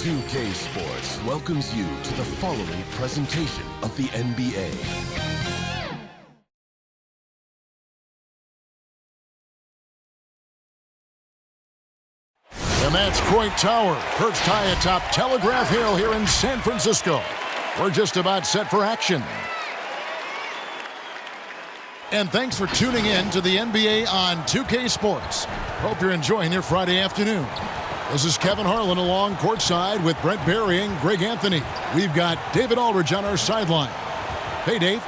2K Sports welcomes you to the following presentation of the NBA. And that's Coit Tower, perched high atop Telegraph Hill here in San Francisco. We're just about set for action. And thanks for tuning in to the NBA on 2K Sports. Hope you're enjoying your Friday afternoon. This is Kevin Harlan along courtside with Brent Barry and Greg Anthony. We've got David Aldridge on our sideline. Hey, Dave.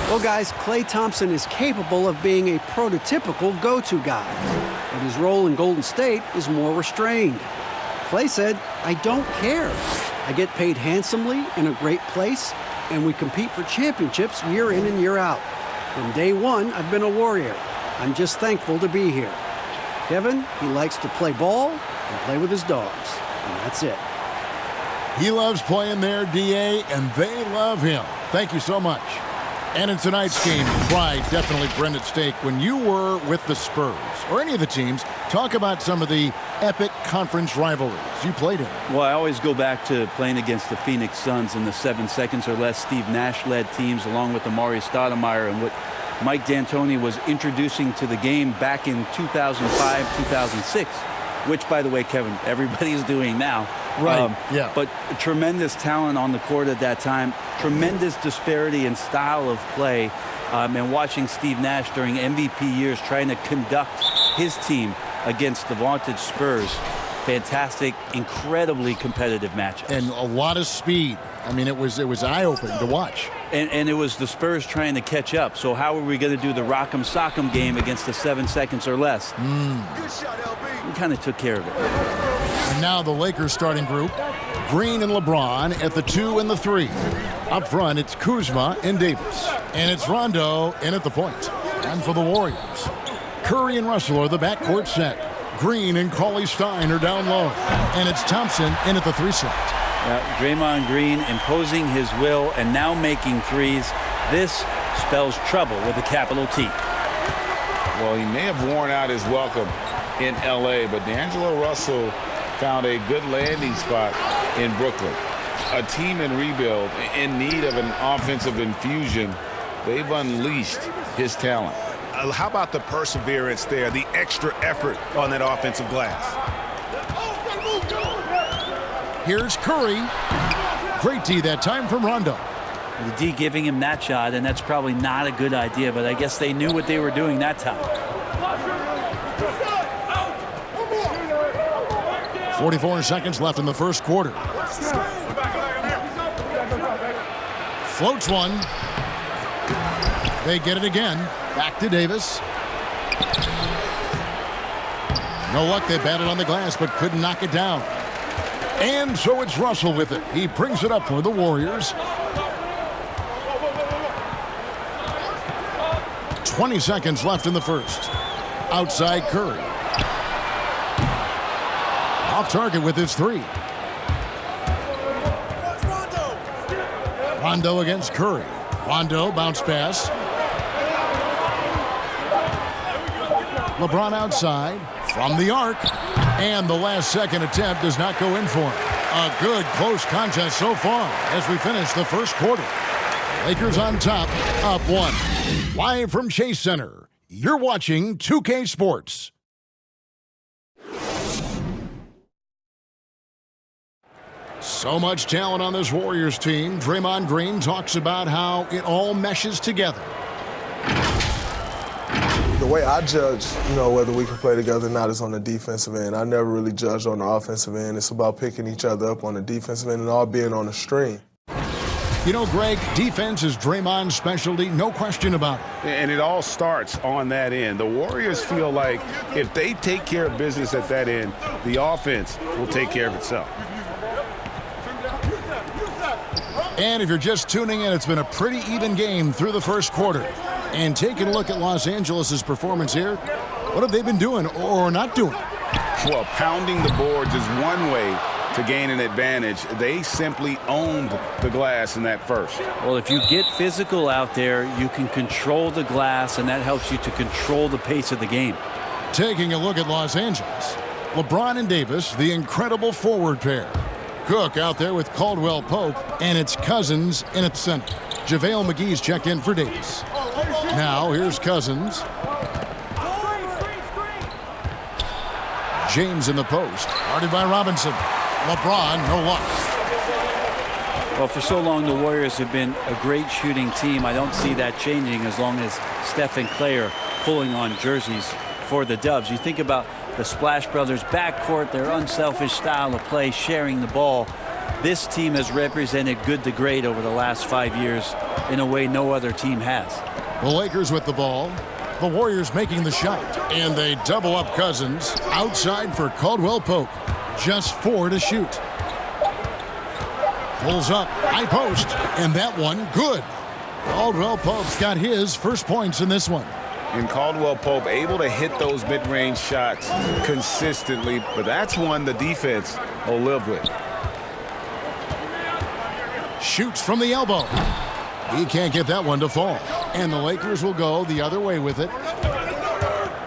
Well, guys, Klay Thompson is capable of being a prototypical go-to guy, but his role in Golden State is more restrained. Klay said, "I don't care. I get paid handsomely in a great place, and we compete for championships year in and year out. From day one, I've been a warrior. I'm just thankful to be here." Kevin, he likes to play ball and play with his dogs, and that's it. He loves playing there, DA, and they love him. Thank you so much. And in tonight's game, pride definitely burned at stake when you were with the Spurs, or any of the teams. Talk about some of the epic conference rivalries you played in. Well, I always go back to playing against the Phoenix Suns in the 7 seconds or less Steve Nash-led teams, along with Amari Stoudemire, and what Mike D'Antoni was introducing to the game back in 2005, 2006, which, by the way, Kevin, everybody's doing now. Right, yeah. But tremendous talent on the court at that time, tremendous disparity in style of play, and watching Steve Nash during MVP years trying to conduct his team against the vaunted Spurs. Fantastic, incredibly competitive matchups. And a lot of speed. I mean, it was eye-opening to watch. And it was the Spurs trying to catch up. So how are we going to do the rock'em sock'em game against the 7 seconds or less? We kind of took care of it. And now the Lakers starting group. Green and LeBron at the 2 and the 3. Up front, it's Kuzma and Davis. And it's Rondo in at the point. And for the Warriors, Curry and Russell are the backcourt set. Green and Cauley-Stein are down low. And it's Thompson in at the 3 slot. Draymond Green imposing his will and now making threes. This spells trouble with a capital T. Well, he may have worn out his welcome in L.A., but D'Angelo Russell found a good landing spot in Brooklyn. A team in rebuild, in need of an offensive infusion. They've unleashed his talent. How about the perseverance there, the extra effort on that offensive glass? Here's Curry. Great D that time from Rondo. The D giving him that shot, and that's probably not a good idea, but I guess they knew what they were doing that time. 44 seconds left in the first quarter. Floats one. They get it again. Back to Davis. No luck. They batted on the glass, but couldn't knock it down. And so it's Russell with it. He brings it up for the Warriors. 20 seconds left in the first. Outside Curry. Off target with his 3. Rondo against Curry. Rondo bounce pass. LeBron outside from the arc. And the last second attempt does not go in for him. A good close contest so far as we finish the first quarter. Lakers on top, up 1. Live from Chase Center, you're watching 2K Sports. So much talent on this Warriors team. Draymond Green talks about how it all meshes together. The way I judge, whether we can play together or not is on the defensive end. I never really judged on the offensive end. It's about picking each other up on the defensive end and all being on the string. Greg, defense is Draymond's specialty, no question about it. And it all starts on that end. The Warriors feel like if they take care of business at that end, the offense will take care of itself. And if you're just tuning in, it's been a pretty even game through the first quarter. And taking a look at Los Angeles' performance here, what have they been doing or not doing? Well, pounding the boards is one way to gain an advantage. They simply owned the glass in that first. Well, if you get physical out there, you can control the glass, and that helps you to control the pace of the game. Taking a look at Los Angeles, LeBron and Davis, the incredible forward pair. Cook out there with Caldwell Pope, and it's Cousins in at the center. JaVale McGee's checked in for Davis. Now here's Cousins. James in the post, guarded by Robinson. LeBron, no luck. Well, for so long, the Warriors have been a great shooting team. I don't see that changing as long as Steph and Clay are pulling on jerseys for the Dubs. You think about the Splash Brothers backcourt, their unselfish style of play, sharing the ball. This team has represented good to great over the last 5 years in a way no other team has. The Lakers with the ball. The Warriors making the shot. And they double up Cousins. Outside for Caldwell Pope. Just 4 to shoot. Pulls up, high post, and that one good. Caldwell Pope's got his first points in this one. And Caldwell Pope able to hit those mid-range shots consistently, but that's one the defense will live with. Shoots from the elbow. He can't get that one to fall. And the Lakers will go the other way with it.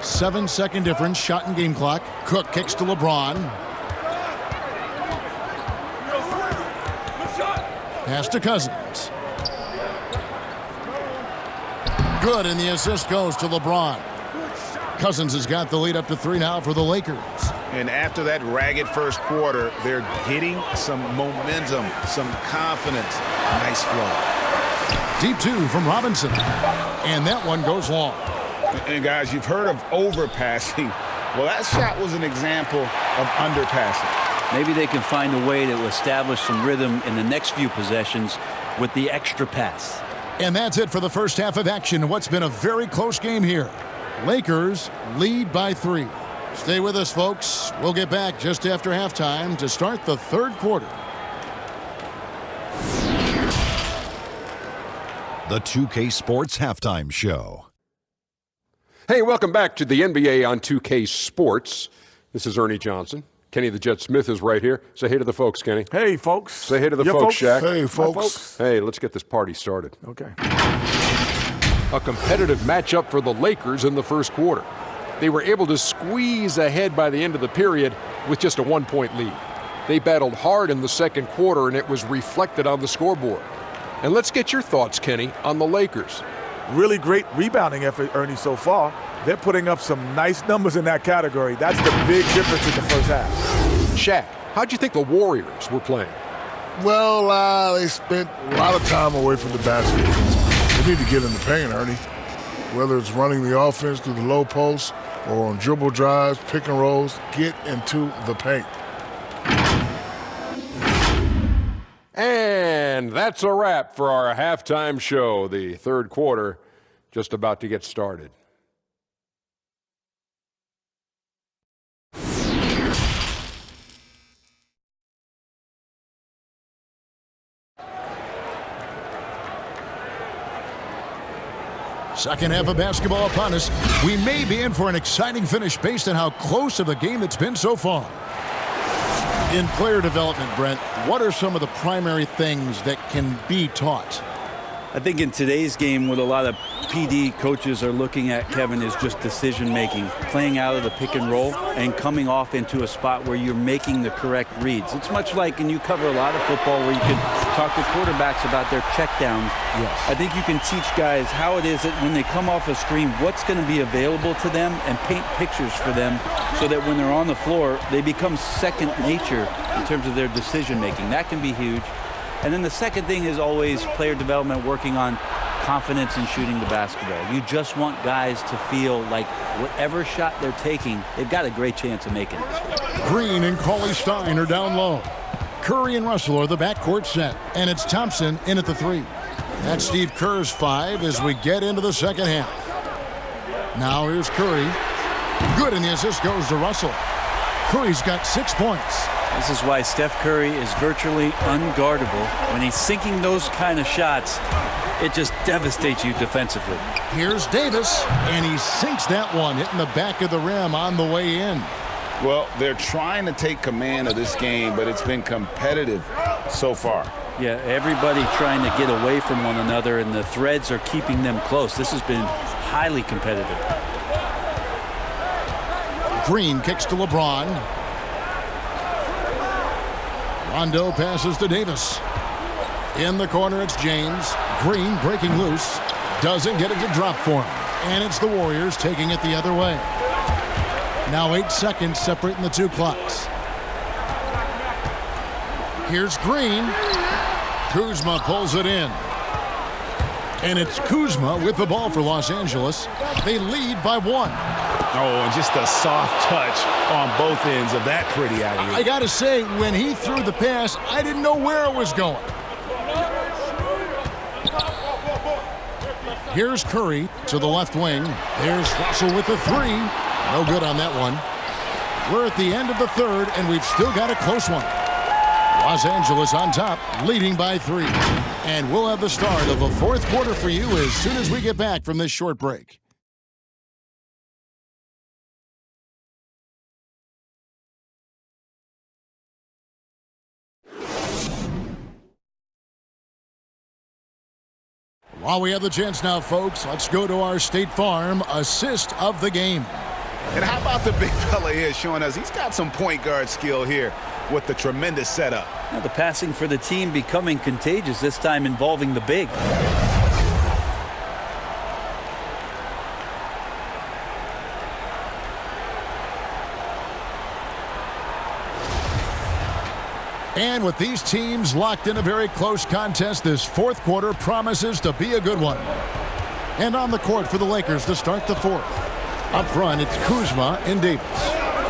7-second difference, shot and game clock. Cook kicks to LeBron. Pass to Cousins. Good, and the assist goes to LeBron. Cousins has got the lead up to 3 now for the Lakers. And after that ragged first quarter, they're getting some momentum, some confidence. Nice flow. Deep 2 from Robinson. And that one goes long. And guys, you've heard of overpassing. Well, that shot was an example of underpassing. Maybe they can find a way to establish some rhythm in the next few possessions with the extra pass. And that's it for the first half of action. What's been a very close game here. Lakers lead by 3. Stay with us, folks. We'll get back just after halftime to start the third quarter. The 2K Sports Halftime Show. Hey, welcome back to the NBA on 2K Sports. This is Ernie Johnson. Kenny the Jet Smith is right here. Say hey to the folks, Kenny. Hey, folks. Say hey to the folks, Shaq. Hey, folks. Hi, folks. Hey, let's get this party started. Okay. A competitive matchup for the Lakers in the first quarter. They were able to squeeze ahead by the end of the period with just a 1-point lead. They battled hard in the second quarter, and it was reflected on the scoreboard. And let's get your thoughts, Kenny, on the Lakers. Really great rebounding effort, Ernie, so far. They're putting up some nice numbers in that category. That's the big difference in the first half. Shaq, how'd you think the Warriors were playing? Well, they spent a lot of time away from the basket. They need to get in the paint, Ernie. Whether it's running the offense through the low post or on dribble drives, pick and rolls, get into the paint. And that's a wrap for our halftime show. The third quarter just about to get started. Second half of basketball upon us. We may be in for an exciting finish based on how close of the game it's been so far. In player development, Brent, what are some of the primary things that can be taught? I think in today's game, what a lot of PD coaches are looking at, Kevin, is just decision-making, playing out of the pick and roll and coming off into a spot where you're making the correct reads. It's much like, and you cover a lot of football, where you can talk to quarterbacks about their checkdowns. Yes. I think you can teach guys how it is that when they come off a screen, what's going to be available to them, and paint pictures for them so that when they're on the floor, they become second nature in terms of their decision-making. That can be huge. And then the second thing is always player development, working on confidence in shooting the basketball. You just want guys to feel like whatever shot they're taking, they've got a great chance of making it. Green and Cauley-Stein are down low. Curry and Russell are the backcourt set, and it's Thompson in at the 3. That's Steve Kerr's 5 as we get into the second half. Now here's Curry. Good, and the assist goes to Russell. Curry's got 6 points. This is why Steph Curry is virtually unguardable. When he's sinking those kind of shots, it just devastates you defensively. Here's Davis, and he sinks that one, hitting the back of the rim on the way in. Well, they're trying to take command of this game, but it's been competitive so far. Yeah, everybody trying to get away from one another, and the threads are keeping them close. This has been highly competitive. Green kicks to LeBron. Rondo passes to Davis. In the corner, it's James. Green breaking loose. Doesn't get it to drop for him. And it's the Warriors taking it the other way. Now 8 seconds separating the two clocks. Here's Green. Kuzma pulls it in. And it's Kuzma with the ball for Los Angeles. They lead by 1. Oh, and just a soft touch on both ends of that pretty alley. I got to say, when he threw the pass, I didn't know where it was going. Here's Curry to the left wing. There's Russell with the 3. No good on that one. We're at the end of the third, and we've still got a close one. Los Angeles on top, leading by 3. And we'll have the start of a fourth quarter for you as soon as we get back from this short break. While we have the chance now, folks, let's go to our State Farm assist of the game. And how about the big fella here showing us he's got some point guard skill here with the tremendous setup. Now the passing for the team becoming contagious, this time involving the big. And with these teams locked in a very close contest, this fourth quarter promises to be a good one. And on the court for the Lakers to start the fourth. Up front, it's Kuzma and Davis.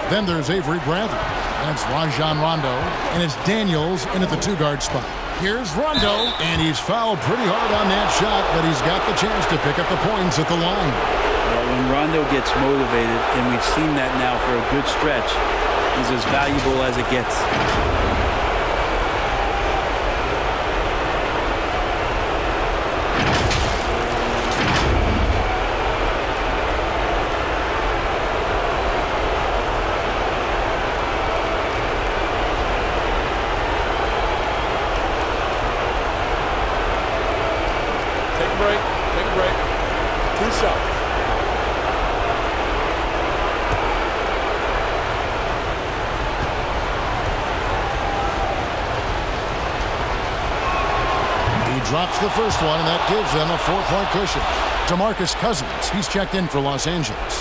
Then there's Avery Bradley. That's Rajon Rondo. And it's Daniels in at the 2-guard spot. Here's Rondo, and he's fouled pretty hard on that shot, but he's got the chance to pick up the points at the line. Well, when Rondo gets motivated, and we've seen that now for a good stretch, he's as valuable as it gets. Drops the first one, and that gives them a 4-point cushion. DeMarcus Cousins, he's checked in for Los Angeles.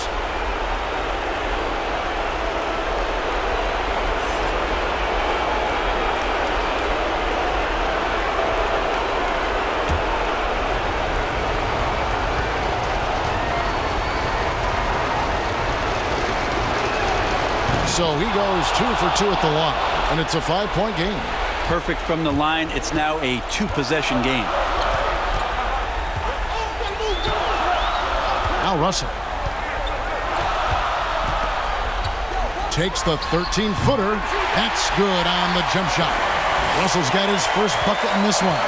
So he goes 2 for 2 at the line, and it's a 5-point game. Perfect from the line. It's now a 2-possession game. Now Russell takes the 13-footer. That's good on the jump shot. Russell's got his first bucket in this one.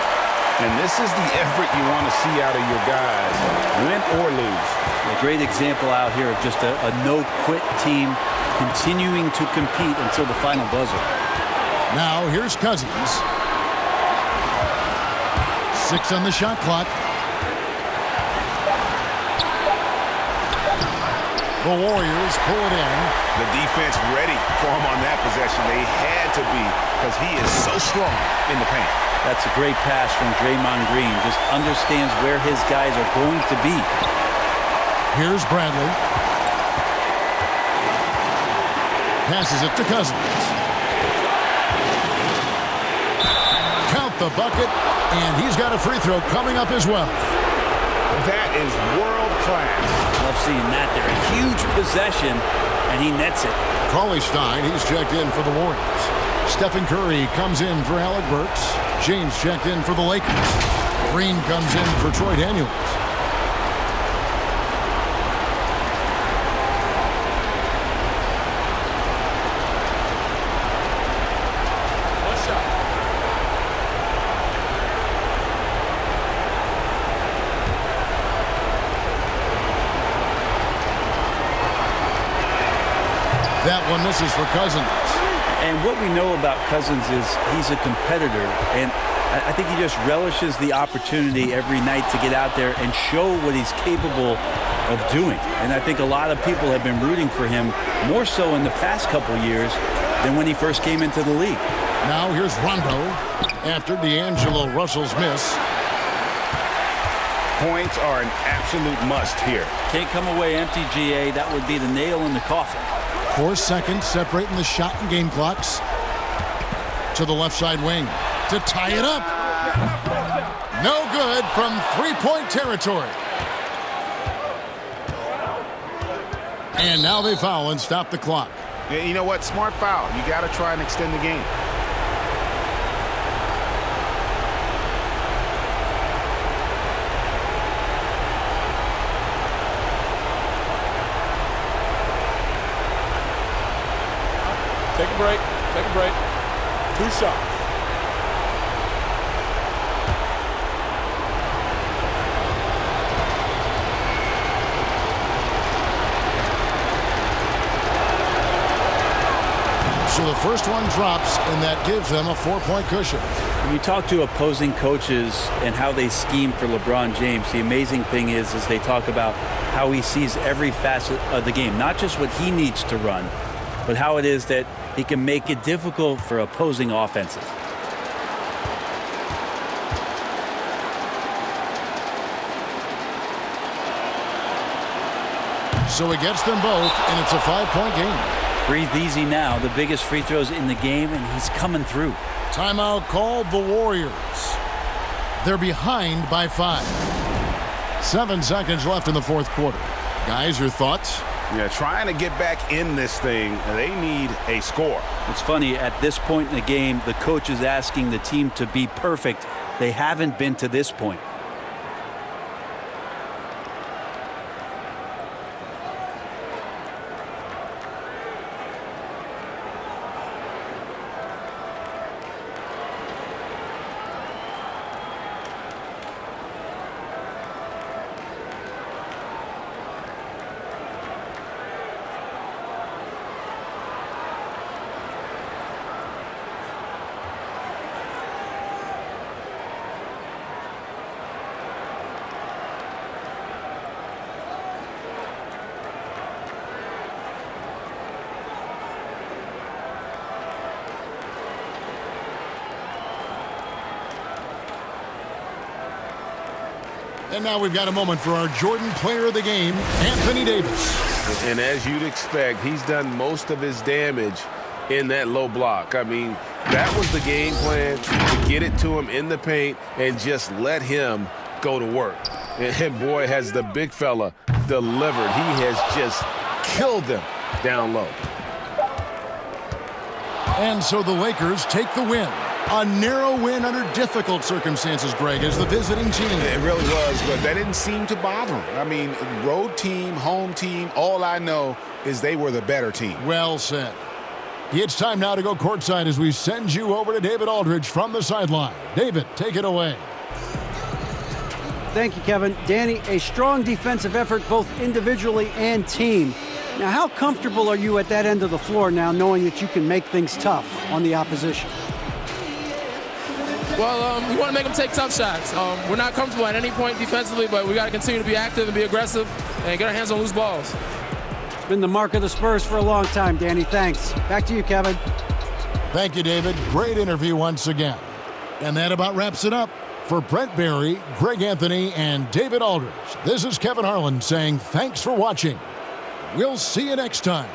And this is the effort you want to see out of your guys, win or lose. A great example out here of just a no-quit team continuing to compete until the final buzzer. Now, here's Cousins. 6 on the shot clock. The Warriors pull it in. The defense ready for him on that possession. They had to be because he is so strong in the paint. That's a great pass from Draymond Green. Just understands where his guys are going to be. Here's Bradley. Passes it to Cousins. The bucket, and he's got a free throw coming up as well. That is world class. Love seeing that there. A huge possession, and he nets it. Cauley-Stein, he's checked in for the Warriors. Stephen Curry comes in for Alec Burks. James checked in for the Lakers. Green comes in for Troy Daniels. That one misses for Cousins. And what we know about Cousins is he's a competitor, and I think he just relishes the opportunity every night to get out there and show what he's capable of of doing. And I think a lot of people have been rooting for him more so in the past couple years than when he first came into the league. Now here's Rondo after D'Angelo Russell's miss. Points are an absolute must here. Can't come away empty, GA. That would be the nail in the coffin. 4 seconds separating the shot and game clocks. To the left side wing to tie it up. No good from three-point territory. And now they foul and stop the clock. Yeah, you know what? Smart foul. You got to try and extend the game. Take a break. Take a break. 2 shots. So the first one drops, and that gives them a 4-point cushion. When you talk to opposing coaches and how they scheme for LeBron James, the amazing thing is they talk about how he sees every facet of the game, not just what he needs to run, but how it is that he can make it difficult for opposing offenses. So he gets them both, and it's a 5-point game. Breathe easy now. The biggest free throws in the game, and he's coming through. Timeout called the Warriors. They're behind by 5. 7 seconds left in the fourth quarter. Guys, your thoughts? Yeah, trying to get back in this thing, they need a score. It's funny, at this point in the game, the coach is asking the team to be perfect. They haven't been to this point. And now we've got a moment for our Jordan player of the game, Anthony Davis. And as you'd expect, he's done most of his damage in that low block. I mean, that was the game plan, to get it to him in the paint and just let him go to work. And boy, has the big fella delivered. He has just killed them down low. And so the Lakers take the win. A narrow win under difficult circumstances, Greg, as the visiting team. It really was, but that didn't seem to bother him. I mean, road team, home team, all I know is they were the better team. Well said. It's time now to go courtside as we send you over to David Aldridge from the sideline. David, take it away. Thank you, Kevin. Danny, a strong defensive effort both individually and team. Now, how comfortable are you at that end of the floor now, knowing that you can make things tough on the opposition? Well, we want to make them take tough shots. We're not comfortable at any point defensively, but we got to continue to be active and be aggressive and get our hands on loose balls. It's been the mark of the Spurs for a long time, Danny. Thanks. Back to you, Kevin. Thank you, David. Great interview once again. And that about wraps it up. For Brent Barry, Greg Anthony, and David Aldridge, this is Kevin Harlan saying thanks for watching. We'll see you next time.